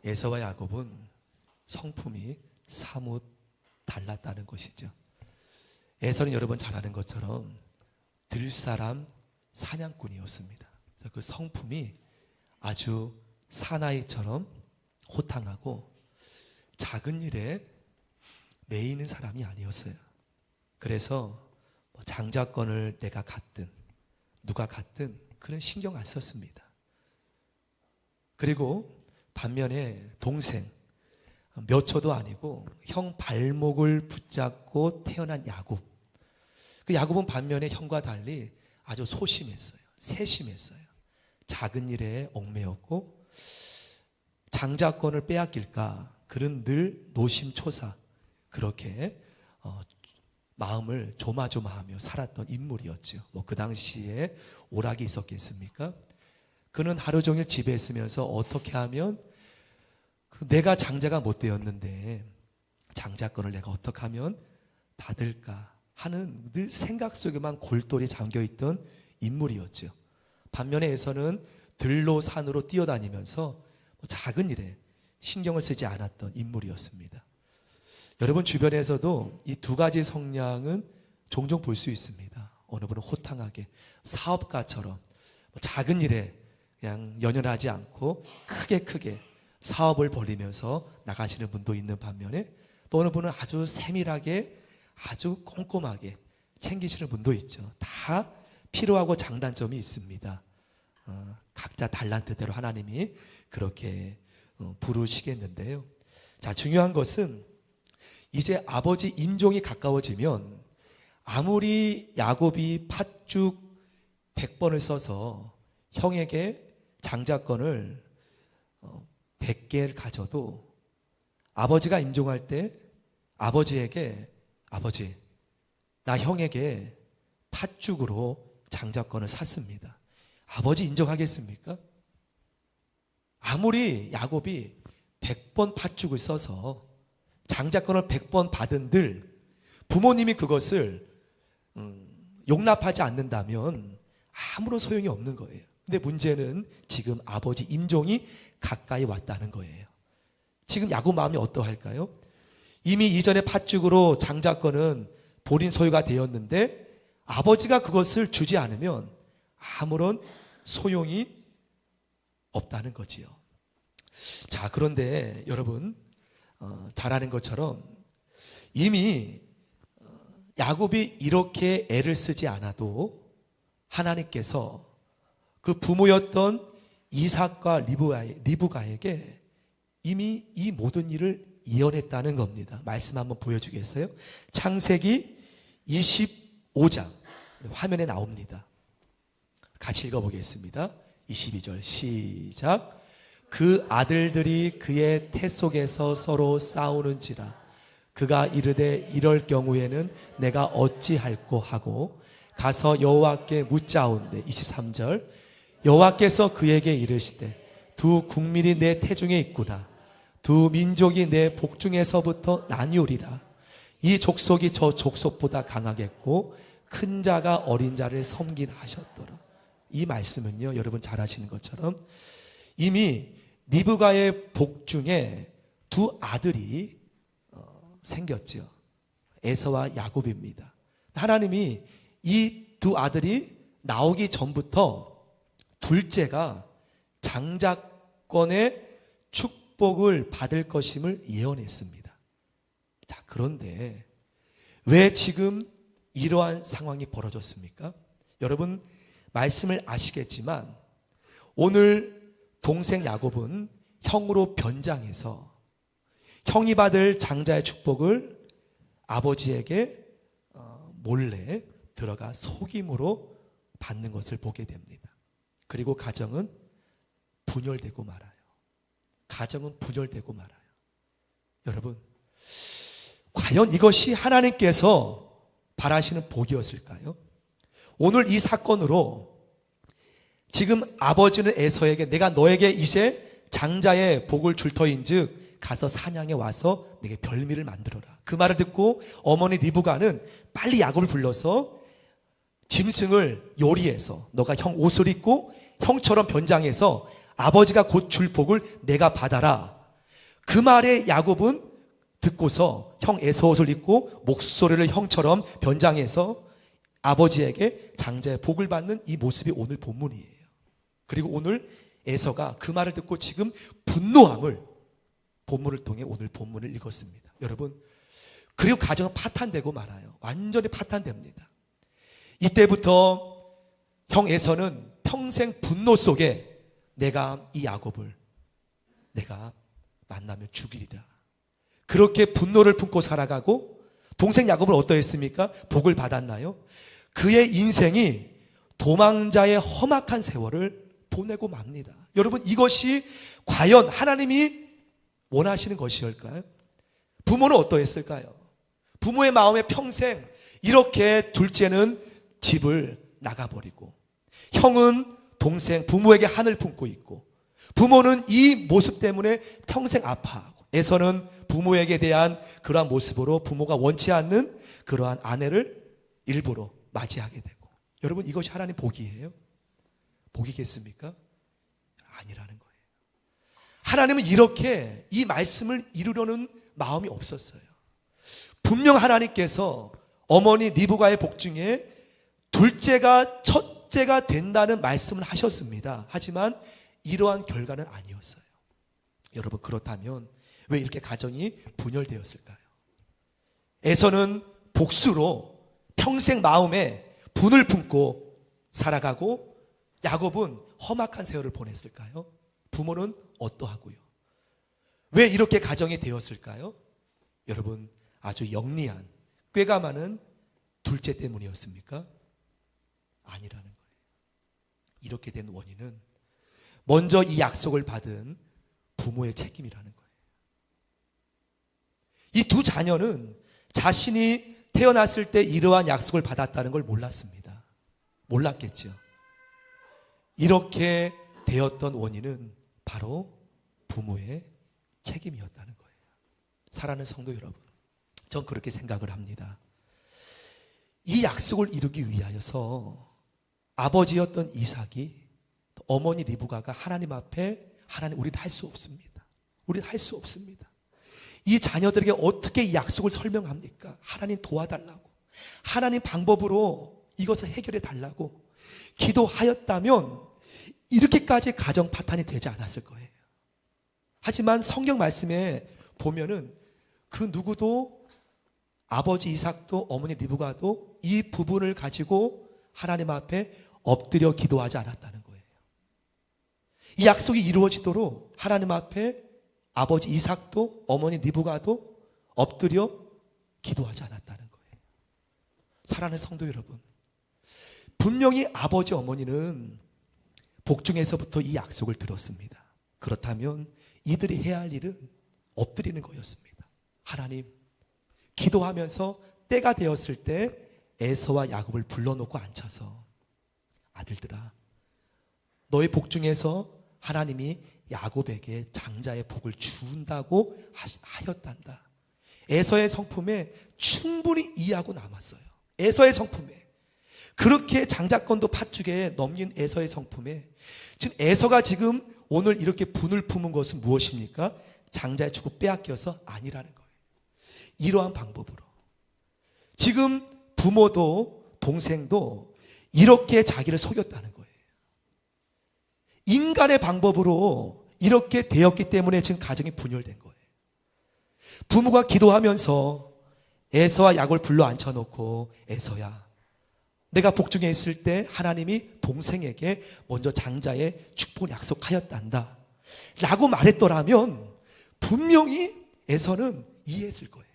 에서와 야곱은 성품이 사뭇 달랐다는 것이죠. 에서는 여러분 잘 아는 것처럼 들사람 사냥꾼이었습니다. 그 성품이 아주 사나이처럼 호탕하고 작은 일에 매이는 사람이 아니었어요. 그래서 장자권을 내가 갖든 누가 갖든 그는 신경 안 썼습니다. 그리고 반면에 동생, 몇 초도 아니고 형 발목을 붙잡고 태어난 야곱, 그 야곱은 반면에 형과 달리 아주 소심했어요. 세심했어요. 작은 일에 얽매였고 장자권을 빼앗길까 그는 늘 노심초사 그렇게 마음을 조마조마하며 살았던 인물이었죠. 그 당시에 오락이 있었겠습니까? 그는 하루 종일 집에 있으면서 어떻게 하면 내가 장자가 못 되었는데 장자권을 내가 어떻게 하면 받을까 하는 늘 생각 속에만 골똘히 잠겨있던 인물이었죠. 반면에 에서는 들로 산으로 뛰어다니면서 작은 일에 신경을 쓰지 않았던 인물이었습니다. 여러분 주변에서도 이 두 가지 성향은 종종 볼 수 있습니다. 어느 분은 호탕하게 사업가처럼 작은 일에 그냥 연연하지 않고 크게 사업을 벌리면서 나가시는 분도 있는 반면에 또 어느 분은 아주 세밀하게 아주 꼼꼼하게 챙기시는 분도 있죠. 다 필요하고 장단점이 있습니다. 각자 달란트대로 하나님이 그렇게 부르시겠는데요. 자, 중요한 것은 이제 아버지 임종이 가까워지면 아무리 야곱이 팥죽 100번을 써서 형에게 장자권을 100개를 가져도 아버지가 임종할 때 아버지에게 아버지, 나 형에게 팥죽으로 장자권을 샀습니다. 아버지 인정하겠습니까? 아무리 야곱이 100번 팥죽을 써서 장자권을 100번 받은들 부모님이 그것을 용납하지 않는다면 아무런 소용이 없는 거예요. 근데 문제는 지금 아버지 임종이 가까이 왔다는 거예요. 지금 야곱 마음이 어떠할까요? 이미 이전에 팥죽으로 장자권은 본인 소유가 되었는데 아버지가 그것을 주지 않으면 아무런 소용이 없다는 거지요. 자, 그런데 여러분 잘 아는 것처럼 이미 야곱이 이렇게 애를 쓰지 않아도 하나님께서 그 부모였던 이삭과 리브가에게 이미 이 모든 일을 예언했다는 겁니다. 말씀 한번 보여주겠어요? 창세기 25장 화면에 나옵니다. 같이 읽어보겠습니다. 22절 시작. 그 아들들이 그의 태 속에서 서로 싸우는지라 그가 이르되 이럴 경우에는 내가 어찌할꼬 하고 가서 여호와께 묻자온대. 23절 여호와께서 그에게 이르시되 두 국민이 내 태중에 있구나. 두 민족이 내 복중에서부터 나뉘우리라. 이 족속이 저 족속보다 강하겠고 큰 자가 어린 자를 섬기라 하셨더라. 이 말씀은요, 여러분 잘 아시는 것처럼 이미 리브가의 복중에 두 아들이 생겼죠. 에서와 야곱입니다. 하나님이 이 두 아들이 나오기 전부터 둘째가 장자권의 축복을 받을 것임을 예언했습니다. 자, 그런데 왜 지금 이러한 상황이 벌어졌습니까? 여러분 말씀을 아시겠지만 오늘 동생 야곱은 형으로 변장해서 형이 받을 장자의 축복을 아버지에게 몰래 들어가 속임으로 받는 것을 보게 됩니다. 그리고 가정은 분열되고 말아요. 가정은 분열되고 말아요. 여러분, 과연 이것이 하나님께서 바라시는 복이었을까요? 오늘 이 사건으로 지금 아버지는 에서에게 내가 너에게 이제 장자의 복을 줄 터인즉 가서 사냥에 와서 내게 별미를 만들어라. 그 말을 듣고 어머니 리브가는 빨리 야곱을 불러서 짐승을 요리해서 너가 형 옷을 입고 형처럼 변장해서 아버지가 곧 줄 복을 내가 받아라. 그 말에 야곱은 듣고서 형 에서 옷을 입고 목소리를 형처럼 변장해서 아버지에게 장자의 복을 받는 이 모습이 오늘 본문이에요. 그리고 오늘 에서가 그 말을 듣고 지금 분노함을 본문을 통해 오늘 본문을 읽었습니다. 여러분, 그리고 가정은 파탄되고 말아요. 완전히 파탄됩니다. 이때부터 형 에서는 평생 분노 속에 내가 이 야곱을 내가 만나면 죽이리라, 그렇게 분노를 품고 살아가고, 동생 야곱은 어떠했습니까? 복을 받았나요? 그의 인생이 도망자의 험악한 세월을 보내고 맙니다. 여러분, 이것이 과연 하나님이 원하시는 것이었을까요? 부모는 어떠했을까요? 부모의 마음에 평생 이렇게 둘째는 집을 나가버리고, 형은 동생 부모에게 한을 품고 있고, 부모는 이 모습 때문에 평생 아파하고, 에서는 부모에게 대한 그러한 모습으로 부모가 원치 않는 그러한 아내를 일부러 맞이하게 되고. 여러분, 이것이 하나님 복이에요? 복이겠습니까? 아니라는 거예요. 하나님은 이렇게 이 말씀을 이루려는 마음이 없었어요. 분명 하나님께서 어머니 리브가의 복 중에 둘째가 첫째가 된다는 말씀을 하셨습니다. 하지만 이러한 결과는 아니었어요. 여러분, 그렇다면 왜 이렇게 가정이 분열되었을까요? 에서는 복수로 평생 마음에 분을 품고 살아가고, 야곱은 험악한 세월을 보냈을까요? 부모는 어떠하고요? 왜 이렇게 가정이 되었을까요? 여러분, 아주 영리한, 꾀가 많은 둘째 때문이었습니까? 아니라는 거예요. 이렇게 된 원인은 먼저 이 약속을 받은 부모의 책임이라는 거예요. 이 두 자녀는 자신이 태어났을 때 이러한 약속을 받았다는 걸 몰랐습니다. 몰랐겠죠. 이렇게 되었던 원인은 바로 부모의 책임이었다는 거예요. 사랑하는 성도 여러분, 전 그렇게 생각을 합니다. 이 약속을 이루기 위하여서 아버지였던 이삭이, 어머니 리브가가 하나님 앞에, 하나님, 우리는 할 수 없습니다. 우리는 할 수 없습니다. 이 자녀들에게 어떻게 이 약속을 설명합니까? 하나님 도와달라고, 하나님 방법으로 이것을 해결해 달라고 기도하였다면 이렇게까지 가정 파탄이 되지 않았을 거예요. 하지만 성경 말씀에 보면은 그 누구도, 아버지 이삭도 어머니 리브가도 이 부분을 가지고 하나님 앞에 엎드려 기도하지 않았다는 거예요. 이 약속이 이루어지도록 하나님 앞에 아버지 이삭도 어머니 리브가도 엎드려 기도하지 않았다는 거예요. 사랑하는 성도 여러분, 분명히 아버지 어머니는 복중에서부터 이 약속을 들었습니다. 그렇다면 이들이 해야 할 일은 엎드리는 거였습니다. 하나님, 기도하면서 때가 되었을 때 에서와 야곱을 불러놓고 앉혀서, 아들들아, 너의 복중에서 하나님이 야곱에게 장자의 복을 준다고 하였단다. 에서의 성품에 충분히 이해하고 남았어요. 에서의 성품에, 그렇게 장자권도 팥죽에 넘긴 에서의 성품에, 지금 에서가 지금 오늘 이렇게 분을 품은 것은 무엇입니까? 장자의 축을 빼앗겨서 아니라는 거예요. 이러한 방법으로 지금 부모도 동생도 이렇게 자기를 속였다는 거예요. 인간의 방법으로 이렇게 되었기 때문에 지금 가정이 분열된 거예요. 부모가 기도하면서 에서와 야곱을 불러 앉혀놓고, 에서야, 내가 복중에 있을 때 하나님이 동생에게 먼저 장자의 축복을 약속하였단다 라고 말했더라면 분명히 에서는 이해했을 거예요.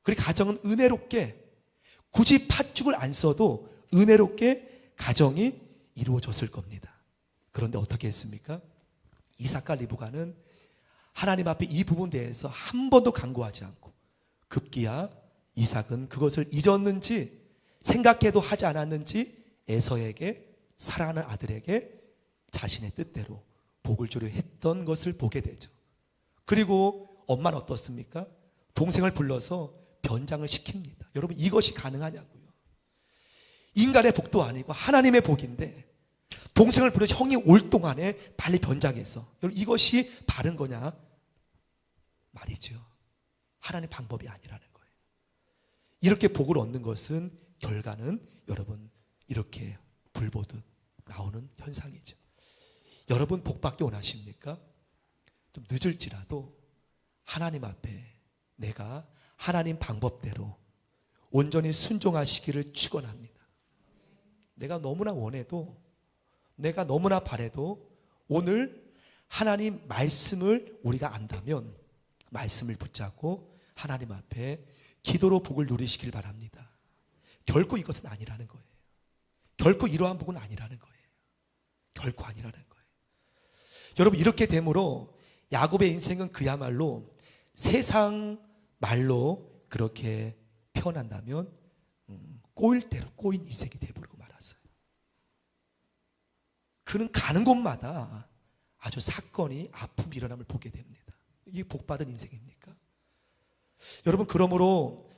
그리고 가정은 은혜롭게, 굳이 팥죽을 안 써도 은혜롭게 가정이 이루어졌을 겁니다. 그런데 어떻게 했습니까? 이삭과 리브가는 하나님 앞에 이 부분에 대해서 한 번도 간구하지 않고, 급기야 이삭은 그것을 잊었는지 생각해도 하지 않았는지 에서에게, 사랑하는 아들에게 자신의 뜻대로 복을 주려 했던 것을 보게 되죠. 그리고 엄마는 어떻습니까? 동생을 불러서 변장을 시킵니다. 여러분, 이것이 가능하냐고요. 인간의 복도 아니고 하나님의 복인데 동생을 불러 형이 올 동안에 빨리 변장해서, 여러분, 이것이 바른 거냐? 말이죠. 하나님 방법이 아니라는 거예요. 이렇게 복을 얻는 것은 결과는 여러분 이렇게 불보듯 나오는 현상이죠. 여러분 복 받기 원하십니까? 좀 늦을지라도 하나님 앞에 내가 하나님 방법대로 온전히 순종하시기를 축원합니다. 내가 너무나 원해도, 내가 너무나 바래도 오늘 하나님 말씀을 우리가 안다면 말씀을 붙잡고 하나님 앞에 기도로 복을 누리시길 바랍니다. 결코 이것은 아니라는 거예요. 결코 이러한 복은 아니라는 거예요. 결코 아니라는 거예요. 여러분 이렇게 되므로 야곱의 인생은 그야말로 세상 말로 그렇게 표현한다면 꼬일 대로 꼬인 인생이 되어버리고 말았어요. 그는 가는 곳마다 아주 사건이 아픔이 일어남을 보게 됩니다. 이게 복받은 인생입니까? 여러분 그러므로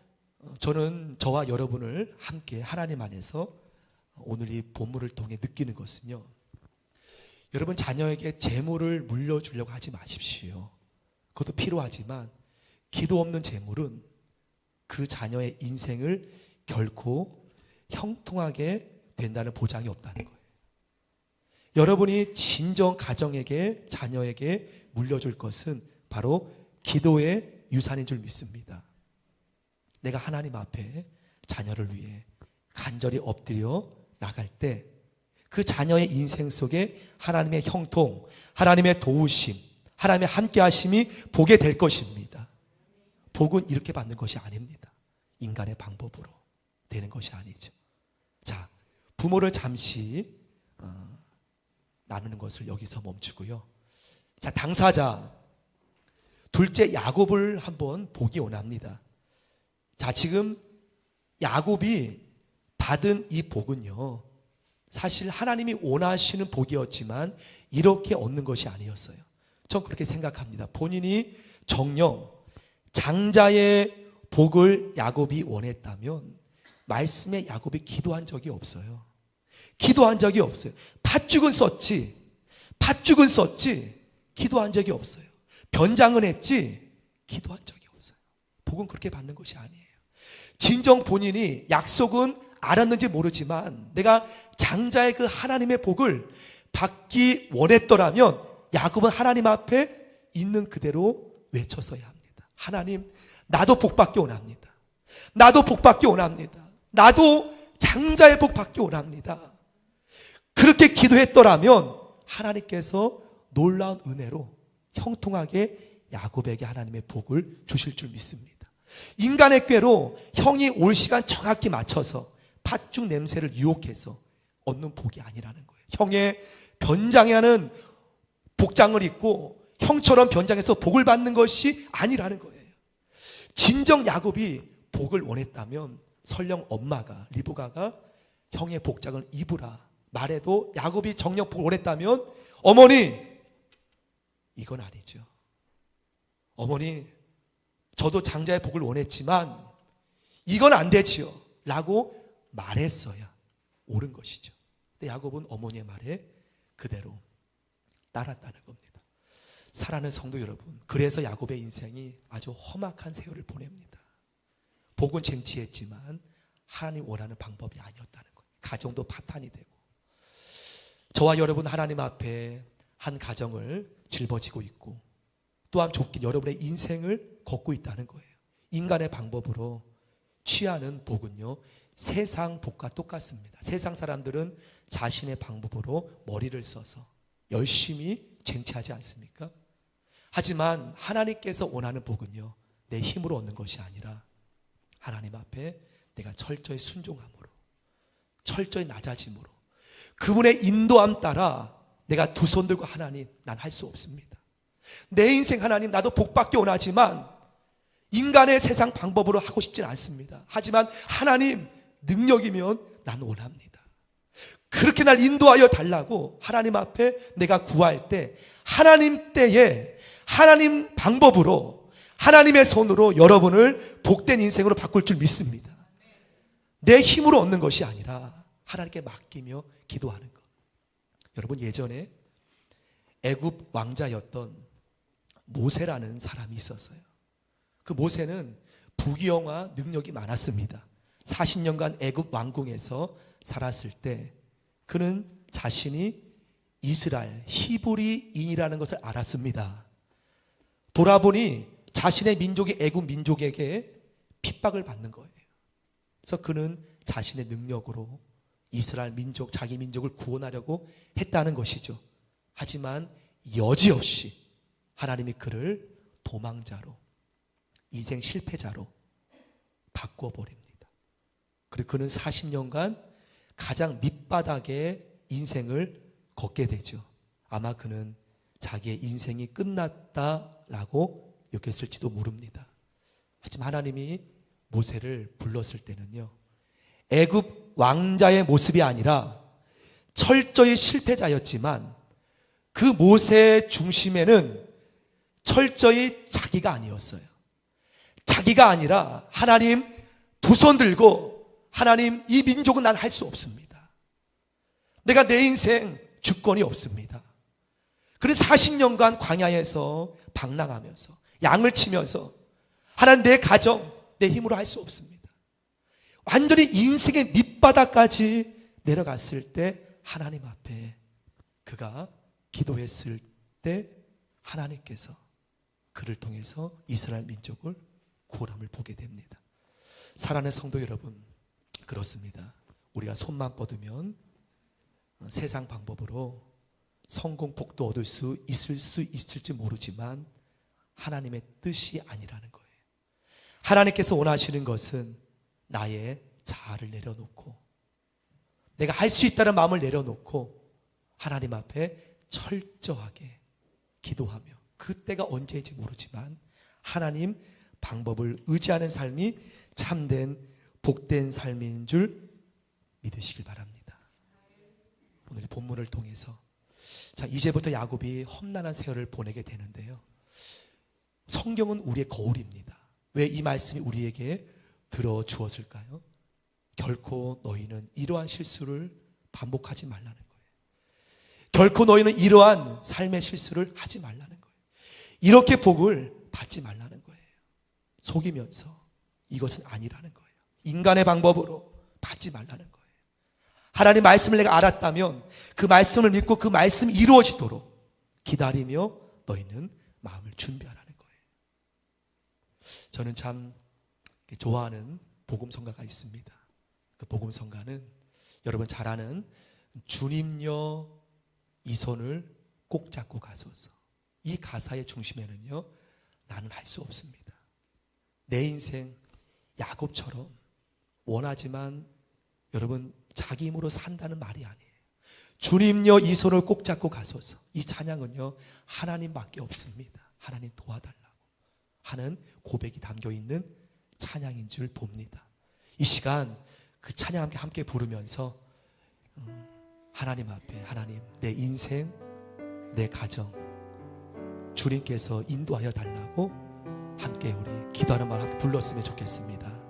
저는 저와 여러분을 함께 하나님 안에서 오늘 이 본문을 통해 느끼는 것은요, 여러분 자녀에게 재물을 물려주려고 하지 마십시오. 그것도 필요하지만 기도 없는 재물은 그 자녀의 인생을 결코 형통하게 된다는 보장이 없다는 거예요. 여러분이 진정 가정에게, 자녀에게 물려줄 것은 바로 기도의 유산인 줄 믿습니다. 내가 하나님 앞에 자녀를 위해 간절히 엎드려 나갈 때 그 자녀의 인생 속에 하나님의 형통, 하나님의 도우심, 하나님의 함께하심이 보게 될 것입니다. 복은 이렇게 받는 것이 아닙니다. 인간의 방법으로 되는 것이 아니죠. 자, 부모를 잠시 나누는 것을 여기서 멈추고요. 자, 당사자 둘째 야곱을 한번 보기 원합니다. 자, 지금 야곱이 받은 이 복은요, 사실 하나님이 원하시는 복이었지만 이렇게 얻는 것이 아니었어요. 전 그렇게 생각합니다. 본인이 정녕 장자의 복을 야곱이 원했다면 말씀에 야곱이 기도한 적이 없어요. 기도한 적이 없어요. 팥죽은 썼지, 기도한 적이 없어요. 변장은 했지, 기도한 적이 없어요. 복은 그렇게 받는 것이 아니에요. 진정 본인이 약속은 알았는지 모르지만 내가 장자의 그 하나님의 복을 받기 원했더라면 야곱은 하나님 앞에 있는 그대로 외쳤어야 합니다. 하나님, 나도 복 받기 원합니다. 나도 복 받기 원합니다. 나도 장자의 복 받기 원합니다. 그렇게 기도했더라면 하나님께서 놀라운 은혜로 형통하게 야곱에게 하나님의 복을 주실 줄 믿습니다. 인간의 꾀로 형이 올 시간 정확히 맞춰서 팥죽 냄새를 유혹해서 얻는 복이 아니라는 거예요. 형의 변장하는 복장을 입고 형처럼 변장해서 복을 받는 것이 아니라는 거예요. 진정 야곱이 복을 원했다면 설령 엄마가, 리브가가 형의 복장을 입으라 말해도 야곱이 정녕 복을 원했다면 어머니, 이건 아니죠. 어머니, 저도 장자의 복을 원했지만 이건 안 되지요 라고 말했어야 옳은 것이죠. 근데 야곱은 어머니의 말에 그대로 따랐다는 겁니다. 사랑하는 성도 여러분, 그래서 야곱의 인생이 아주 험악한 세월을 보냅니다. 복은 쟁취했지만 하나님 원하는 방법이 아니었다는 거예요. 가정도 파탄이 되고, 저와 여러분 하나님 앞에 한 가정을 짊어지고 있고 또한 좁긴 여러분의 인생을 걷고 있다는 거예요. 인간의 방법으로 취하는 복은요, 세상 복과 똑같습니다. 세상 사람들은 자신의 방법으로 머리를 써서 열심히 쟁취하지 않습니까? 하지만 하나님께서 원하는 복은요, 내 힘으로 얻는 것이 아니라 하나님 앞에 내가 철저히 순종함으로, 철저히 낮아짐으로, 그분의 인도함 따라 내가 두 손 들고 하나님, 난 할 수 없습니다. 내 인생 하나님, 나도 복 받기 원하지만 인간의 세상 방법으로 하고 싶지는 않습니다. 하지만 하나님 능력이면 난 원합니다. 그렇게 날 인도하여 달라고 하나님 앞에 내가 구할 때 하나님 때에 하나님 방법으로 하나님의 손으로 여러분을 복된 인생으로 바꿀 줄 믿습니다. 내 힘으로 얻는 것이 아니라 하나님께 맡기며 기도하는 것. 여러분, 예전에 애굽 왕자였던 모세라는 사람이 있었어요. 그 모세는 부귀영화 능력이 많았습니다. 40년간 애굽 왕궁에서 살았을 때 그는 자신이 이스라엘 히브리인이라는 것을 알았습니다. 돌아보니 자신의 민족이 애굽 민족에게 핍박을 받는 거예요. 그래서 그는 자신의 능력으로 이스라엘 민족, 자기 민족을 구원하려고 했다는 것이죠. 하지만 여지없이 하나님이 그를 도망자로, 인생 실패자로 바꿔버립니다. 그리고 그는 40년간 가장 밑바닥의 인생을 걷게 되죠. 아마 그는 자기의 인생이 끝났다라고 여겼을지도 모릅니다. 하지만 하나님이 모세를 불렀을 때는요, 애굽 왕자의 모습이 아니라 철저히 실패자였지만 그 모세의 중심에는 철저히 자기가 아니었어요. 자기가 아니라 하나님 두 손 들고 하나님 이 민족은 난 할 수 없습니다. 내가 내 인생 주권이 없습니다. 그래서 40년간 광야에서 방랑하면서 양을 치면서 하나님 내 가정 내 힘으로 할 수 없습니다. 완전히 인생의 밑바닥까지 내려갔을 때 하나님 앞에 그가 기도했을 때 하나님께서 그를 통해서 이스라엘 민족을 구원함을 보게 됩니다. 사랑하는 성도 여러분, 그렇습니다. 우리가 손만 뻗으면 세상 방법으로 성공 복도 얻을 수 있을지 모르지만 하나님의 뜻이 아니라는 거예요. 하나님께서 원하시는 것은 나의 자아를 내려놓고 내가 할 수 있다는 마음을 내려놓고 하나님 앞에 철저하게 기도하며, 그때가 언제인지 모르지만 하나님 방법을 의지하는 삶이 참된 복된 삶인 줄 믿으시길 바랍니다. 오늘 본문을 통해서 자, 이제부터 야곱이 험난한 세월을 보내게 되는데요, 성경은 우리의 거울입니다. 왜 이 말씀이 우리에게 들어주었을까요? 결코 너희는 이러한 실수를 반복하지 말라는 거예요. 결코 너희는 이러한 삶의 실수를 하지 말라는 거예요. 이렇게 복을 받지 말라는 거예요. 속이면서 이것은 아니라는 거예요. 인간의 방법으로 받지 말라는 거예요. 하나님 말씀을 내가 알았다면 그 말씀을 믿고 그 말씀이 이루어지도록 기다리며 너희는 마음을 준비하라는 거예요. 저는 참 좋아하는 복음성가가 있습니다. 그 복음성가는 여러분 잘 아는 주님여 이 손을 꼭 잡고 가소서. 이 가사의 중심에는요, 나는 할 수 없습니다. 내 인생 야곱처럼 원하지만 여러분 자기 힘으로 산다는 말이 아니에요. 주님여 이 손을 꼭 잡고 가소서. 이 찬양은요, 하나님밖에 없습니다. 하나님 도와달라고 하는 고백이 담겨있는 찬양인 줄 봅니다. 이 시간 그 찬양 함께 부르면서 하나님 앞에, 하나님 내 인생, 내 가정 주님께서 인도하여 달라고 함께 우리 기도하는 말 함께 불렀으면 좋겠습니다.